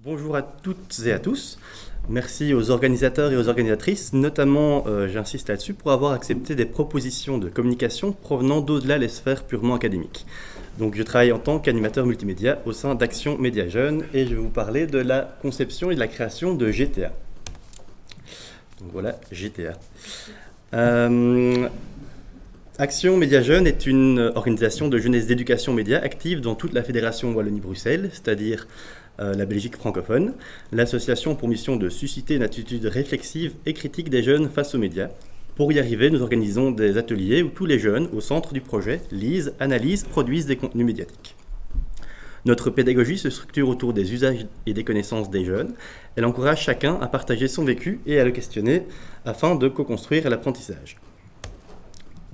Bonjour à toutes et à tous. Merci aux organisateurs et aux organisatrices, notamment, j'insiste là-dessus, pour avoir accepté des propositions de communication provenant d'au-delà les sphères purement académiques. Donc, je travaille en tant qu'animateur multimédia au sein d'Action Média Jeunes et je vais vous parler de la conception et de la création de GTA. Donc voilà, GTA. Action Média Jeunes est une organisation de jeunesse d'éducation média active dans toute la fédération Wallonie-Bruxelles, c'est-à-dire la Belgique francophone. L'association a pour mission de susciter une attitude réflexive et critique des jeunes face aux médias. Pour y arriver, nous organisons des ateliers où tous les jeunes, au centre du projet, lisent, analysent, produisent des contenus médiatiques. Notre pédagogie se structure autour des usages et des connaissances des jeunes. Elle encourage chacun à partager son vécu et à le questionner afin de co-construire l'apprentissage.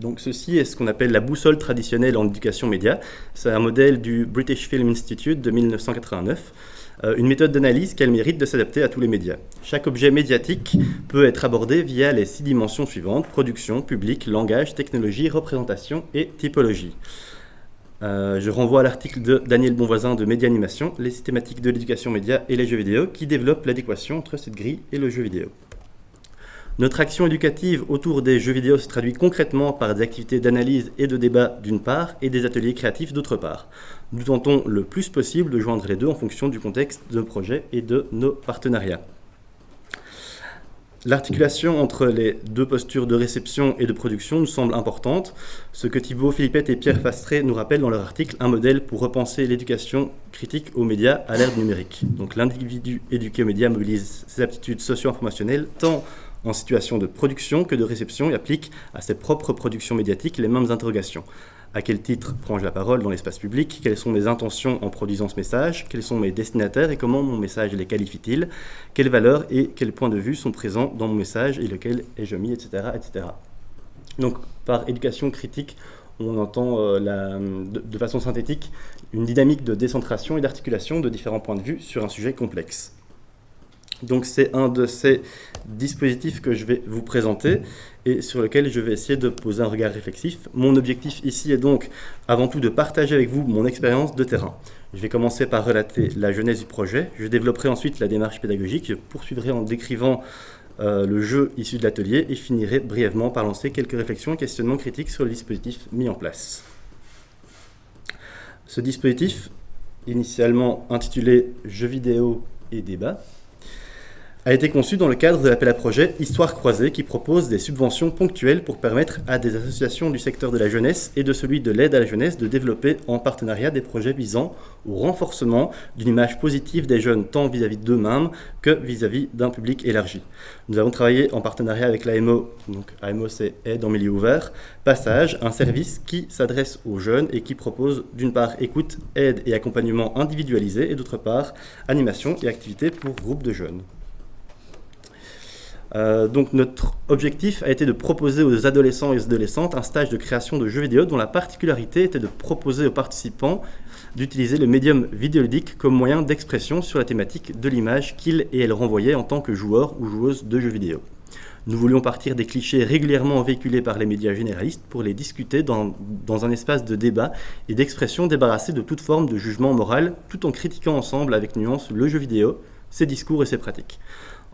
Donc ceci est ce qu'on appelle la boussole traditionnelle en éducation média. C'est un modèle du British Film Institute de 1989, une méthode d'analyse qui a le mérite de s'adapter à tous les médias. Chaque objet médiatique peut être abordé via les 6 dimensions suivantes: production, public, langage, technologie, représentation et typologie. Je renvoie à l'article de Daniel Bonvoisin de Média Animation, les systématiques de l'éducation média et les jeux vidéo, qui développe l'adéquation entre cette grille et le jeu vidéo. Notre action éducative autour des jeux vidéo se traduit concrètement par des activités d'analyse et de débat d'une part et des ateliers créatifs d'autre part. Nous tentons le plus possible de joindre les deux en fonction du contexte de nos projets et de nos partenariats. L'articulation entre les deux postures de réception et de production nous semble importante, ce que Thibaut Philippette et Pierre Fastré nous rappellent dans leur article, un modèle pour repenser l'éducation critique aux médias à l'ère du numérique. Donc l'individu éduqué aux médias mobilise ses aptitudes socio-informationnelles tant en situation de production que de réception et applique à ses propres productions médiatiques les mêmes interrogations. À quel titre prends-je la parole dans l'espace public? Quelles sont mes intentions en produisant ce message? Quels sont mes destinataires et comment mon message les qualifie-t-il? Quelles valeurs et quels points de vue sont présents dans mon message et lequel ai-je mis, etc., etc. Donc, par éducation critique, on entend de façon synthétique une dynamique de décentration et d'articulation de différents points de vue sur un sujet complexe. Donc c'est un de ces dispositifs que je vais vous présenter et sur lequel je vais essayer de poser un regard réflexif. Mon objectif ici est donc avant tout de partager avec vous mon expérience de terrain. Je vais commencer par relater la genèse du projet, je développerai ensuite la démarche pédagogique, je poursuivrai en décrivant le jeu issu de l'atelier et finirai brièvement par lancer quelques réflexions et questionnements critiques sur le dispositif mis en place. Ce dispositif, initialement intitulé « Jeux vidéo et débat », a été conçu dans le cadre de l'appel à projet Histoire croisée qui propose des subventions ponctuelles pour permettre à des associations du secteur de la jeunesse et de celui de l'aide à la jeunesse de développer en partenariat des projets visant au renforcement d'une image positive des jeunes tant vis-à-vis d'eux-mêmes que vis-à-vis d'un public élargi. Nous avons travaillé en partenariat avec l'AMO, donc AMO c'est Aide en milieu ouvert, Passage, un service qui s'adresse aux jeunes et qui propose d'une part écoute, aide et accompagnement individualisé et d'autre part animation et activités pour groupes de jeunes. Donc notre objectif a été de proposer aux adolescents et aux adolescentes un stage de création de jeux vidéo dont la particularité était de proposer aux participants d'utiliser le médium vidéoludique comme moyen d'expression sur la thématique de l'image qu'ils et elles renvoyaient en tant que joueurs ou joueuses de jeux vidéo. Nous voulions partir des clichés régulièrement véhiculés par les médias généralistes pour les discuter dans un espace de débat et d'expression débarrassé de toute forme de jugement moral tout en critiquant ensemble avec nuance le jeu vidéo, ses discours et ses pratiques.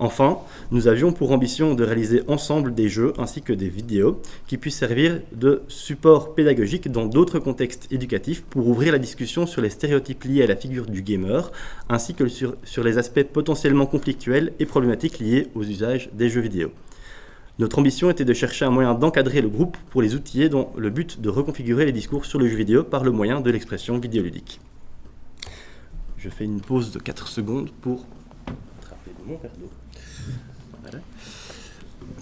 Enfin, nous avions pour ambition de réaliser ensemble des jeux ainsi que des vidéos qui puissent servir de support pédagogique dans d'autres contextes éducatifs pour ouvrir la discussion sur les stéréotypes liés à la figure du gamer ainsi que sur les aspects potentiellement conflictuels et problématiques liés aux usages des jeux vidéo. Notre ambition était de chercher un moyen d'encadrer le groupe pour les outiller dans le but de reconfigurer les discours sur le jeu vidéo par le moyen de l'expression vidéoludique. Je fais une pause de 4 secondes pour attraper mon verre d'eau. Voilà.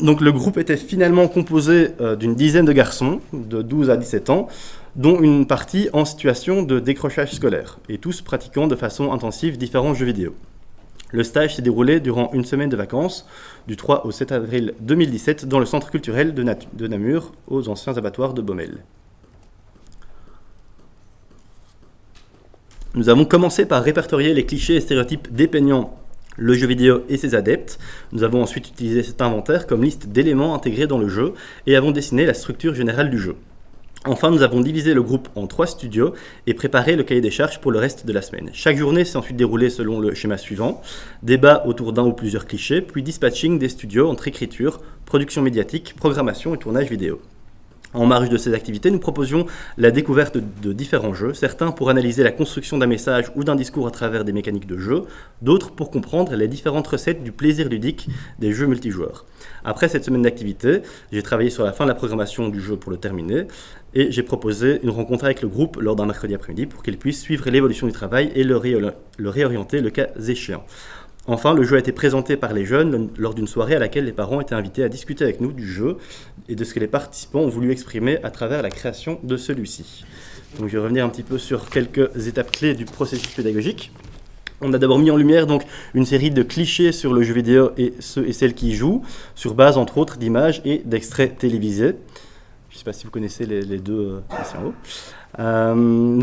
Donc le groupe était finalement composé d'une dizaine de garçons de 12 à 17 ans, dont une partie en situation de décrochage scolaire, et tous pratiquant de façon intensive différents jeux vidéo. Le stage s'est déroulé durant une semaine de vacances, du 3 au 7 avril 2017, dans le centre culturel de Namur, aux anciens abattoirs de Baumel. Nous avons commencé par répertorier les clichés et stéréotypes dépeignant le jeu vidéo et ses adeptes. Nous avons ensuite utilisé cet inventaire comme liste d'éléments intégrés dans le jeu et avons dessiné la structure générale du jeu. Enfin, nous avons divisé le groupe en 3 studios et préparé le cahier des charges pour le reste de la semaine. Chaque journée s'est ensuite déroulée selon le schéma suivant: débat autour d'un ou plusieurs clichés, puis dispatching des studios entre écriture, production médiatique, programmation et tournage vidéo. En marge de ces activités, nous proposions la découverte de différents jeux, certains pour analyser la construction d'un message ou d'un discours à travers des mécaniques de jeu, d'autres pour comprendre les différentes recettes du plaisir ludique des jeux multijoueurs. Après cette semaine d'activité, j'ai travaillé sur la fin de la programmation du jeu pour le terminer, et j'ai proposé une rencontre avec le groupe lors d'un mercredi après-midi pour qu'ils puissent suivre l'évolution du travail et le réorienter le cas échéant. Enfin, le jeu a été présenté par les jeunes lors d'une soirée à laquelle les parents étaient invités à discuter avec nous du jeu et de ce que les participants ont voulu exprimer à travers la création de celui-ci. Donc, je vais revenir un petit peu sur quelques étapes clés du processus pédagogique. On a d'abord mis en lumière donc une série de clichés sur le jeu vidéo et ceux et celles qui y jouent, sur base entre autres d'images et d'extraits télévisés. Je ne sais pas si vous connaissez les deux ici en haut. Nous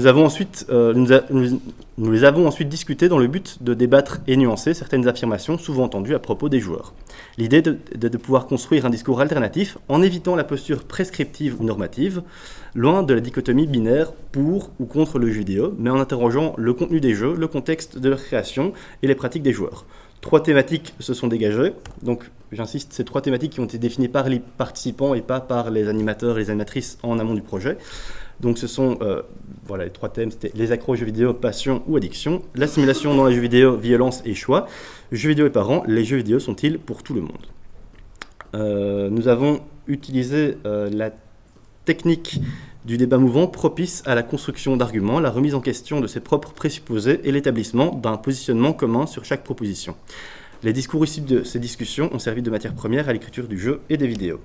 les avons ensuite discutés dans le but de débattre et nuancer certaines affirmations souvent entendues à propos des joueurs. L'idée est de pouvoir construire un discours alternatif en évitant la posture prescriptive ou normative, loin de la dichotomie binaire pour ou contre le jeu vidéo, mais en interrogeant le contenu des jeux, le contexte de leur création et les pratiques des joueurs. 3 thématiques se sont dégagées, donc j'insiste, ces 3 thématiques qui ont été définies par les participants et pas par les animateurs et les animatrices en amont du projet. Donc ce sont, les 3 thèmes, c'était les accros aux jeux vidéo, passion ou addiction, la l'assimilation dans les jeux vidéo, violence et choix, jeux vidéo et parents, les jeux vidéo sont-ils pour tout le monde? Nous avons utilisé la technique du débat mouvant propice à la construction d'arguments, la remise en question de ses propres présupposés et l'établissement d'un positionnement commun sur chaque proposition. Les discours issus de ces discussions ont servi de matière première à l'écriture du jeu et des vidéos.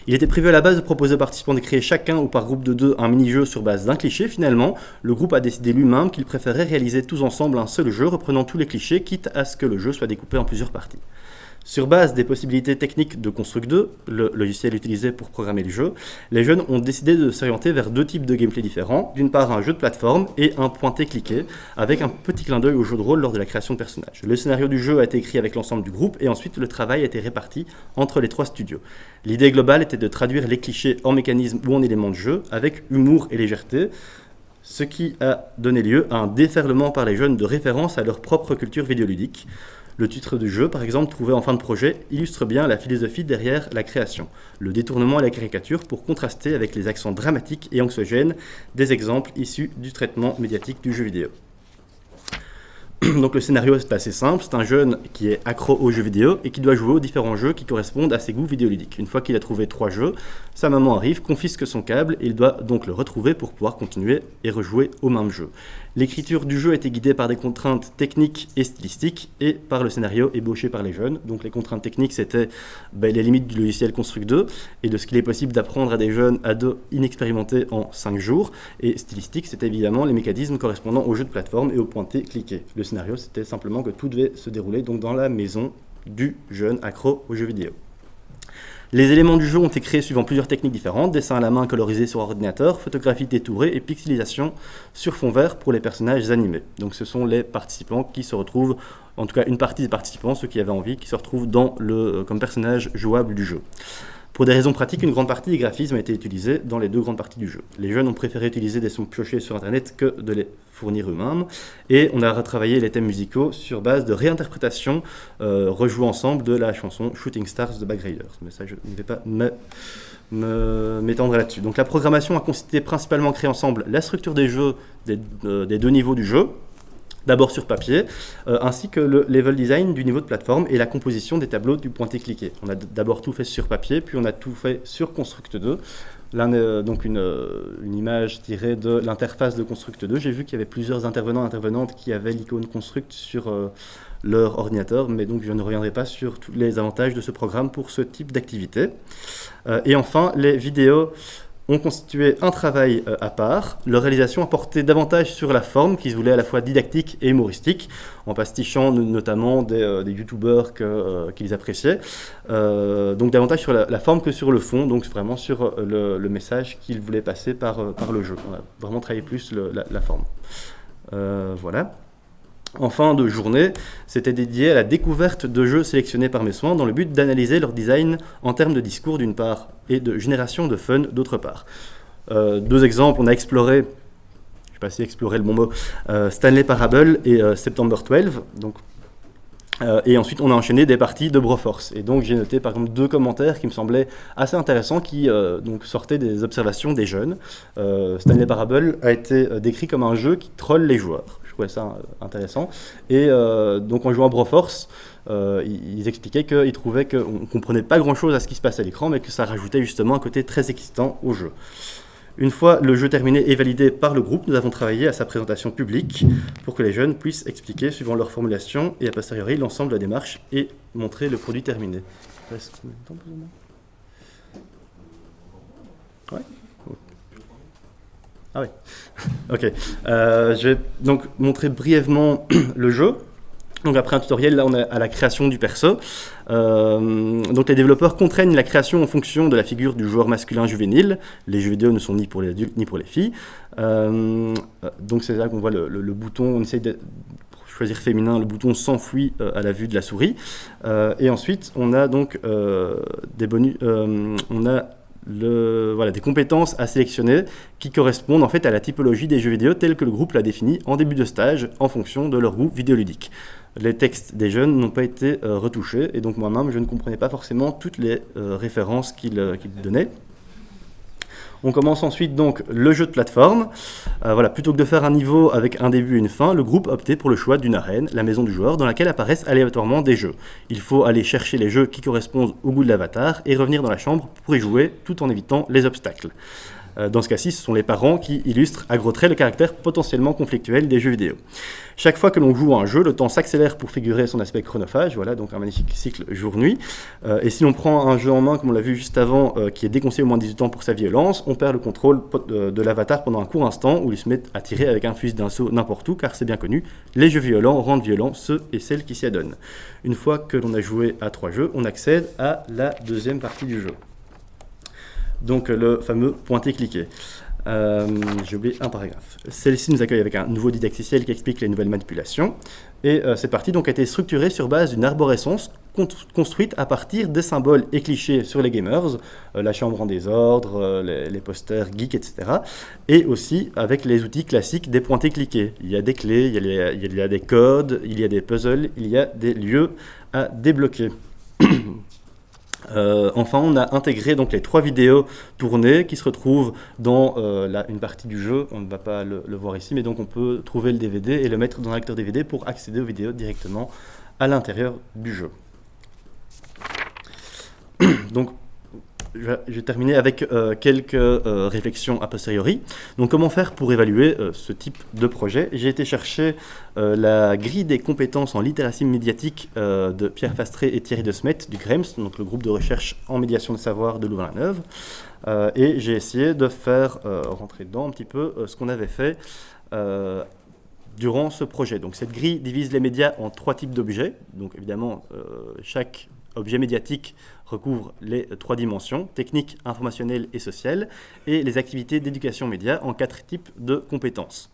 Il était prévu à la base de proposer aux participants de créer chacun ou par groupe de 2 un mini-jeu sur base d'un cliché. Finalement, le groupe a décidé lui-même qu'il préférait réaliser tous ensemble un seul jeu reprenant tous les clichés, quitte à ce que le jeu soit découpé en plusieurs parties. Sur base des possibilités techniques de Construct 2, le logiciel utilisé pour programmer le jeu, les jeunes ont décidé de s'orienter vers 2 types de gameplay différents. D'une part, un jeu de plateforme et un pointé-cliqué, avec un petit clin d'œil au jeu de rôle lors de la création de personnages. Le scénario du jeu a été écrit avec l'ensemble du groupe et ensuite le travail a été réparti entre les 3 studios. L'idée globale était de traduire les clichés en mécanismes ou en éléments de jeu, avec humour et légèreté, ce qui a donné lieu à un déferlement par les jeunes de référence à leur propre culture vidéoludique. Le titre du jeu, par exemple, trouvé en fin de projet, illustre bien la philosophie derrière la création, le détournement et la caricature pour contraster avec les accents dramatiques et anxiogènes des exemples issus du traitement médiatique du jeu vidéo. Donc le scénario est assez simple, c'est un jeune qui est accro aux jeux vidéo et qui doit jouer aux différents jeux qui correspondent à ses goûts vidéoludiques. Une fois qu'il a trouvé 3 jeux, sa maman arrive, confisque son câble et il doit donc le retrouver pour pouvoir continuer et rejouer au même jeu. L'écriture du jeu a été guidée par des contraintes techniques et stylistiques et par le scénario ébauché par les jeunes. Donc les contraintes techniques, c'était les limites du logiciel Construct 2 et de ce qu'il est possible d'apprendre à des jeunes ados inexpérimentés en 5 jours. Et stylistique, c'était évidemment les mécanismes correspondant aux jeux de plateforme et au pointé-cliqué. Le scénario, c'était simplement que tout devait se dérouler donc dans la maison du jeune accro aux jeux vidéo. Les éléments du jeu ont été créés suivant plusieurs techniques différentes: dessin à la main colorisé sur ordinateur, photographie détourée et pixelisation sur fond vert pour les personnages animés. Donc ce sont les participants qui se retrouvent, en tout cas une partie des participants, ceux qui avaient envie, qui se retrouvent comme personnages jouables du jeu. Pour des raisons pratiques, une grande partie des graphismes a été utilisée dans les 2 grandes parties du jeu. Les jeunes ont préféré utiliser des sons piochés sur Internet que de les fournir eux-mêmes. Et on a retravaillé les thèmes musicaux sur base de réinterprétations rejouées ensemble de la chanson Shooting Stars de Bag Raiders. Mais ça, je ne vais pas m'étendre là-dessus. Donc la programmation a consisté principalement à créer ensemble la structure des jeux des 2 niveaux du jeu, d'abord sur papier, ainsi que le level design du niveau de plateforme et la composition des tableaux du pointé-cliqué. On a d'abord tout fait sur papier, puis on a tout fait sur Construct 2. Là, donc une image tirée de l'interface de Construct 2. J'ai vu qu'il y avait plusieurs intervenants et intervenantes qui avaient l'icône Construct sur leur ordinateur, mais donc je ne reviendrai pas sur tous les avantages de ce programme pour ce type d'activité. Et enfin, les vidéos ont constitué un travail à part. Leur réalisation a porté davantage sur la forme, qui se voulait à la fois didactique et humoristique, en pastichant notamment des youtubeurs qu'ils appréciaient. Donc davantage sur la forme que sur le fond, donc vraiment sur le message qu'ils voulaient passer par le jeu. On a vraiment travaillé plus la forme. Voilà. En fin de journée, c'était dédié à la découverte de jeux sélectionnés par mes soins dans le but d'analyser leur design en termes de discours d'une part et de génération de fun d'autre part. deux exemples, on a exploré, je ne sais pas si explorer le bon mot, Stanley Parable et September 12. Donc, et ensuite, on a enchaîné des parties de Broforce. Et donc, j'ai noté, par exemple, deux commentaires qui me semblaient assez intéressants, qui donc, sortaient des observations des jeunes. Stanley Parable a été décrit comme un jeu qui troll les joueurs. Je trouvais ça intéressant. Et donc, en jouant à Broforce, ils expliquaient qu'ils trouvaient qu'on ne comprenait pas grand-chose à ce qui se passait à l'écran, mais que ça rajoutait justement un côté très excitant au jeu. Une fois le jeu terminé et validé par le groupe, nous avons travaillé à sa présentation publique pour que les jeunes puissent expliquer, suivant leur formulation et a posteriori, l'ensemble de la démarche et montrer le produit terminé. Il reste combien de temps plus ou moins ? Ouais. Ah oui. Ok. Je vais donc montrer brièvement le jeu. Donc après un tutoriel, là on est à la création du perso. Donc les développeurs contraignent la création en fonction de la figure du joueur masculin juvénile. Les jeux vidéo ne sont ni pour les adultes ni pour les filles. Donc c'est là qu'on voit le bouton, on essaye de choisir féminin, le bouton s'enfuit à la vue de la souris. Et ensuite on a donc des bonus, on a des compétences à sélectionner qui correspondent en fait à la typologie des jeux vidéo telle que le groupe l'a définie en début de stage en fonction de leur goût vidéoludique. Les textes des jeunes n'ont pas été retouchés et donc moi-même je ne comprenais pas forcément toutes les références qu'ils donnaient. On commence ensuite donc le jeu de plateforme. Plutôt que de faire un niveau avec un début et une fin, le groupe optait pour le choix d'une arène, la maison du joueur, dans laquelle apparaissent aléatoirement des jeux. Il faut aller chercher les jeux qui correspondent au goût de l'avatar et revenir dans la chambre pour y jouer tout en évitant les obstacles. Dans ce cas-ci, ce sont les parents qui illustrent à gros traits le caractère potentiellement conflictuel des jeux vidéo. Chaque fois que l'on joue à un jeu, le temps s'accélère pour figurer son aspect chronophage, voilà, donc un magnifique cycle jour-nuit. Et si l'on prend un jeu en main, comme on l'a vu juste avant, qui est déconseillé au moins de 18 ans pour sa violence, on perd le contrôle de l'avatar pendant un court instant où il se met à tirer avec un fusil d'un saut n'importe où, car c'est bien connu, les jeux violents rendent violents ceux et celles qui s'y adonnent. Une fois que l'on a joué à 3 jeux, on accède à la deuxième partie du jeu. Donc le fameux pointer-cliquer. J'ai oublié un paragraphe. Celle-ci nous accueille avec un nouveau didacticiel qui explique les nouvelles manipulations. Et cette partie donc, a été structurée sur base d'une arborescence construite à partir des symboles et clichés sur les gamers, la chambre en désordre, les posters geeks, etc. Et aussi avec les outils classiques des pointer-cliquer. Il y a des clés, il y a des codes, il y a des puzzles, il y a des lieux à débloquer. Enfin, on a intégré donc les 3 vidéos tournées qui se retrouvent dans une partie du jeu. On ne va pas le voir ici, mais donc on peut trouver le DVD et le mettre dans un lecteur DVD pour accéder aux vidéos directement à l'intérieur du jeu. Donc, je vais terminer avec quelques réflexions a posteriori. Donc, comment faire pour évaluer ce type de projet ? J'ai été chercher la grille des compétences en littératie médiatique de Pierre Fastré et Thierry De Smet du GREMS, donc le groupe de recherche en médiation de savoir de Louvain-la-Neuve. Et j'ai essayé de faire rentrer dedans un petit peu ce qu'on avait fait durant ce projet. Donc, cette grille divise les médias en 3 types d'objets. Donc, évidemment, chaque objet médiatique recouvre les 3 dimensions, technique, informationnelle et sociale, et les activités d'éducation média en 4 types de compétences.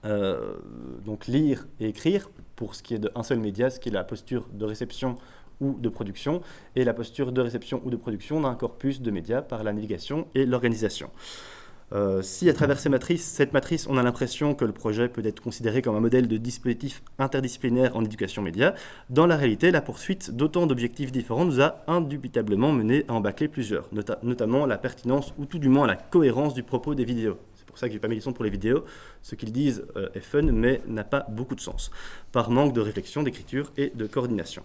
Donc lire et écrire, pour ce qui est d'un seul média, ce qui est la posture de réception ou de production, et la posture de réception ou de production d'un corpus de médias par la navigation et l'organisation. Si à travers cette matrice, on a l'impression que le projet peut être considéré comme un modèle de dispositif interdisciplinaire en éducation média, dans la réalité, la poursuite d'autant d'objectifs différents nous a indubitablement mené à en bâcler plusieurs, notamment la pertinence ou tout du moins la cohérence du propos des vidéos. C'est pour ça que j'ai pas mis les sons pour les vidéos. Ce qu'ils disent est fun, mais n'a pas beaucoup de sens, par manque de réflexion, d'écriture et de coordination.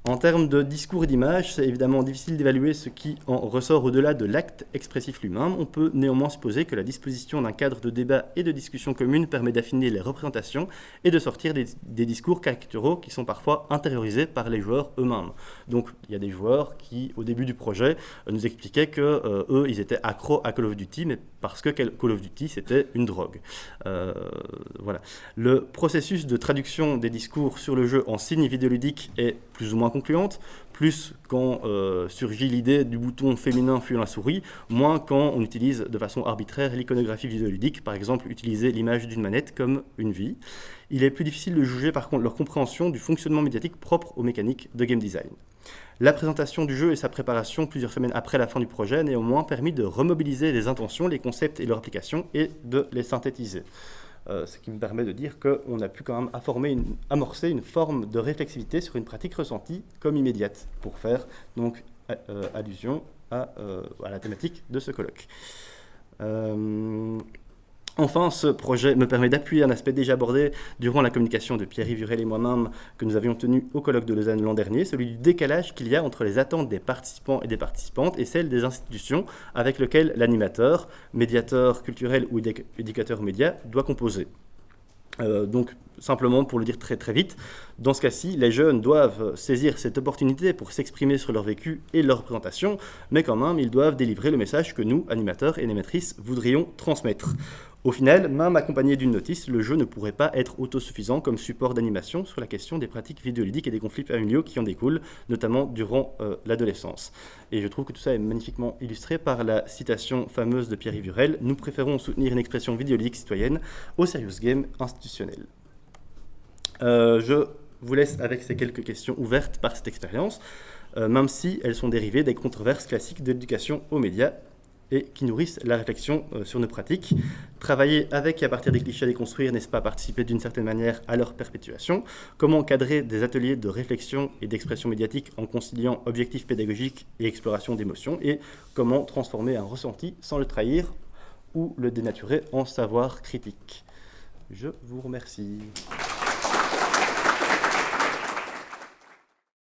En termes de discours et d'image, c'est évidemment difficile d'évaluer ce qui en ressort au-delà de l'acte expressif lui-même. On peut néanmoins supposer que la disposition d'un cadre de débat et de discussion commune permet d'affiner les représentations et de sortir des discours caricaturaux qui sont parfois intériorisés par les joueurs eux-mêmes. Donc il y a des joueurs qui, au début du projet, nous expliquaient que eux, ils étaient accros à Call of Duty, mais parce que Call of Duty, c'était une drogue. Voilà. Le processus de traduction des discours sur le jeu en signes vidéoludiques est plus ou moins concluante, plus quand surgit l'idée du bouton féminin fuyant la souris, moins quand on utilise de façon arbitraire l'iconographie vidéoludique, par exemple utiliser l'image d'une manette comme une vie. Il est plus difficile de juger par contre leur compréhension du fonctionnement médiatique propre aux mécaniques de game design. La présentation du jeu et sa préparation plusieurs semaines après la fin du projet a néanmoins permis de remobiliser les intentions, les concepts et leur application et de les synthétiser. Ce qui me permet de dire qu'on a pu quand même amorcer une forme de réflexivité sur une pratique ressentie comme immédiate, pour faire donc allusion à la thématique de ce colloque. Enfin, ce projet me permet d'appuyer un aspect déjà abordé durant la communication de Pierre-Yves Hurel et moi-même que nous avions tenu au colloque de Lausanne l'an dernier, celui du décalage qu'il y a entre les attentes des participants et des participantes et celles des institutions avec lesquelles l'animateur, médiateur culturel ou éducateur média doit composer. Donc, simplement pour le dire très très vite, dans ce cas-ci, les jeunes doivent saisir cette opportunité pour s'exprimer sur leur vécu et leur représentation, mais quand même, ils doivent délivrer le message que nous, animateurs et animatrices, voudrions transmettre. Au final, même accompagné d'une notice, le jeu ne pourrait pas être autosuffisant comme support d'animation sur la question des pratiques vidéoludiques et des conflits familiaux qui en découlent, notamment durant l'adolescence. Et je trouve que tout ça est magnifiquement illustré par la citation fameuse de Pierre-Yves Hurel « Nous préférons soutenir une expression vidéoludique citoyenne au serious game institutionnel ». Je vous laisse avec ces quelques questions ouvertes par cette expérience, même si elles sont dérivées des controverses classiques de l'éducation aux médias et qui nourrissent la réflexion sur nos pratiques. Travailler avec et à partir des clichés à déconstruire, n'est-ce pas participer d'une certaine manière à leur perpétuation? Comment encadrer des ateliers de réflexion et d'expression médiatique en conciliant objectifs pédagogiques et exploration d'émotions? Et comment transformer un ressenti sans le trahir ou le dénaturer en savoir critique? Je vous remercie.